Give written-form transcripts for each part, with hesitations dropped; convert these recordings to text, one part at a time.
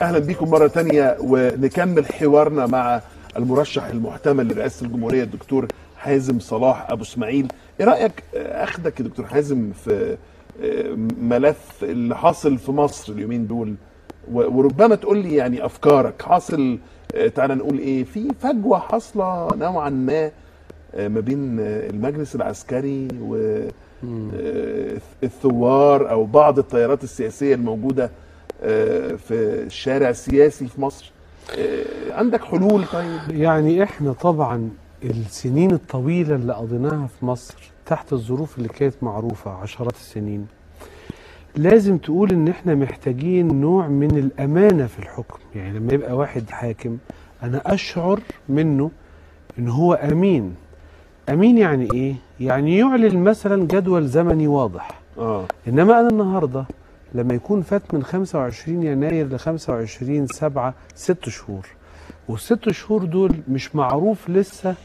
اهلا بيكم مره تانية ونكمل حوارنا مع المرشح المحتمل لرئاسه الجمهوريه الدكتور حازم صلاح ابو اسماعيل. ايه رايك اخدك يا دكتور حازم في ملف اللي حاصل في مصر اليومين دول، وربما تقول لي يعني افكارك. حاصل تعالى نقول ايه، في فجوه حاصله نوعا ما بين المجلس العسكري والثوار او بعض التيارات السياسيه الموجوده في الشارع السياسي في مصر. عندك حلول؟ طيب يعني احنا طبعا السنين الطويلة اللي قضيناها في مصر تحت الظروف اللي كانت معروفة عشرات السنين، لازم تقول ان احنا محتاجين نوع من الامانة في الحكم. يعني لما يبقى واحد حاكم انا اشعر منه ان هو امين. امين يعني ايه؟ يعني يعلن مثلا جدول زمني واضح. انما انا النهارده لما يكون فات من 25 يناير ل 25/7 6 شهور، والست شهور دول مش معروف لسه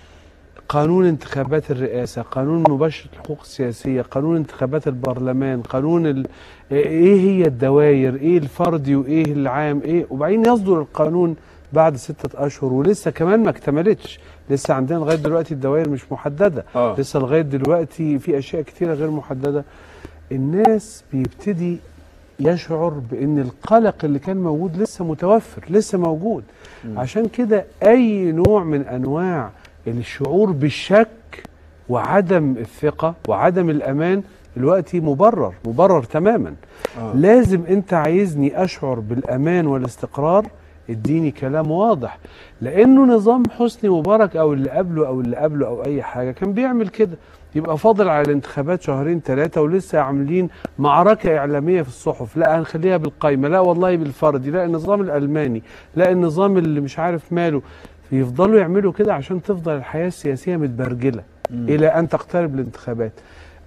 قانون انتخابات الرئاسة، قانون مباشرة الحقوق السياسية، قانون انتخابات البرلمان، قانون ايه هي الدوائر، ايه الفردي وايه العام، ايه، وبعدين يصدر القانون بعد 6 أشهر ولسه كمان ما اكتملتش. لسه عندنا لغاية دلوقتي الدوائر مش محددة. لسه لغاية دلوقتي في أشياء كتيرة غير محددة. الناس بيبتدي يشعر بأن القلق اللي كان موجود لسه متوفر، لسه موجود. عشان كده أي نوع من أنواع الشعور بالشك وعدم الثقة وعدم الأمان دلوقتي مبرر تماما. لازم أنت عايزني أشعر بالأمان والاستقرار، اديني كلام واضح. لأنه نظام حسني مبارك أو اللي قبله أو اللي قبله أو أي حاجة كان بيعمل كده. يبقى فاضل على الانتخابات 2-3 ولسه عاملين معركة إعلامية في الصحف، لا هنخليها بالقايمة، لا والله بالفردي، لا النظام الألماني، لا النظام اللي مش عارف ماله. يفضلوا يعملوا كده عشان تفضل الحياة السياسية متبرجلة إلى أن تقترب الانتخابات.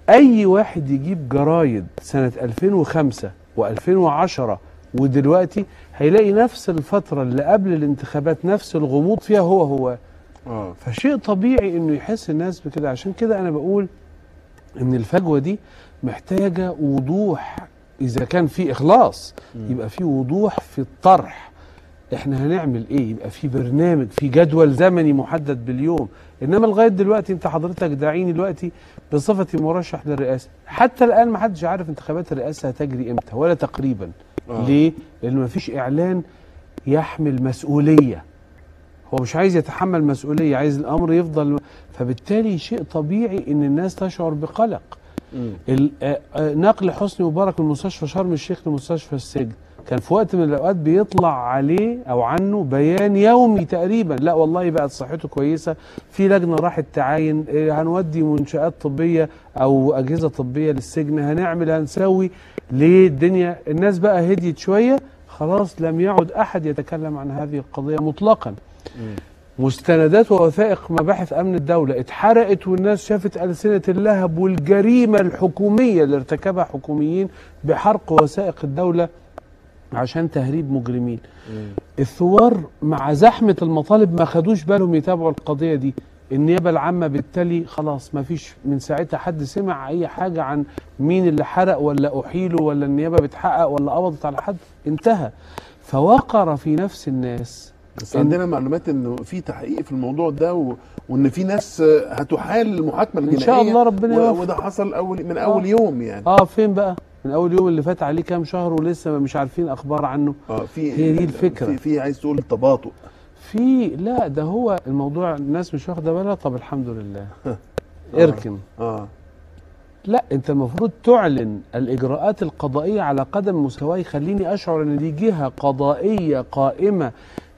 أي واحد يجيب جرايد سنة 2005 و2010 ودلوقتي هيلاقي نفس الفترة اللي قبل الانتخابات نفس الغموض فيها هو. فشيء طبيعي انه يحس الناس بكده. عشان كده انا بقول ان الفجوة دي محتاجة وضوح. اذا كان في اخلاص يبقى في وضوح في الطرح، احنا هنعمل ايه، يبقى في برنامج، في جدول زمني محدد باليوم. انما لغاية دلوقتي انت حضرتك داعيني دلوقتي بصفتي مرشح للرئاسة، حتى الان ما حدش عارف انتخابات الرئاسة هتجري امتى ولا تقريبا. ليه؟ لأنه ما فيش إعلان يحمل مسؤولية. هو مش عايز يتحمل مسؤولية، عايز الأمر يفضل. فبالتالي شيء طبيعي إن الناس تشعر بقلق. نقل حسني مبارك من مستشفى شرم الشيخ لمستشفى السجن كان في وقت من الأوقات بيطلع عليه أو عنه بيان يومي تقريبا، لا والله بقت صحته كويسة، في لجنة راحت تعاين، هنودي منشآت طبية أو أجهزة طبية للسجن، هنعمل هنسوي. ليه الدنيا الناس بقى هديت شوية، خلاص لم يعد أحد يتكلم عن هذه القضية مطلقا. مستندات ووثائق مباحث أمن الدولة اتحرقت والناس شافت ألسنة اللهب والجريمة الحكومية اللي ارتكبها حكوميين بحرق وثائق الدولة عشان تهريب مجرمين. الثوار مع زحمة المطالب ما خدوش بالهم يتابعوا القضية دي. النيابة العامة بالتالي خلاص ما فيش من ساعتها حد سمع أي حاجة عن مين اللي حرق ولا أحيله ولا النيابة بتحقق ولا قبضت على حد، انتهى. فوقر في نفس الناس. بس عندنا معلومات انه في تحقيق في الموضوع ده وان في ناس هتحال المحاكمة الجنائية ان شاء الله ربنا يوفق. وده حصل من اول يوم يعني. فين بقى؟ من اول يوم اللي فات عليه كام شهر ولسه مش عارفين اخبار عنه. هي دي الفكرة. في عايز تقول تباطؤ. لا ده هو الموضوع الناس مش واخده بالها. طب الحمد لله. اركن. لا انت المفروض تعلن الاجراءات القضائيه على قدم مساواه، يخليني اشعر ان دي جهه قضائيه قائمه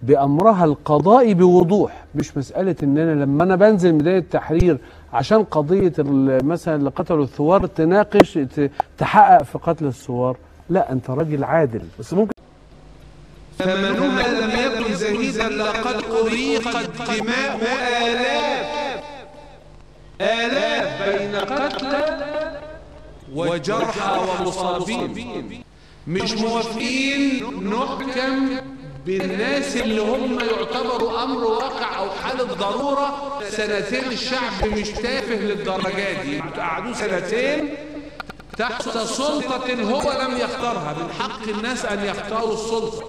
بامرها القضائي بوضوح. مش مساله ان انا لما انا بنزل ميدان التحرير عشان قضيه مثلا اللي قتلوا الثوار تناقش تحقق في قتل الثوار. لا انت راجل عادل. بس ممكن فمنها لم يكن زهيدا لقد أريقت دماء آلاف بين قتلى وجرحى ومصابين. مش موافقين نحكم بالناس اللي هم يعتبروا أمر واقع أو حالة ضرورة. 2 الشعب مش تافه للدرجات دي، قعدوا 2 تحت سلطة هو لم يختارها. من حق الناس أن يختاروا السلطة.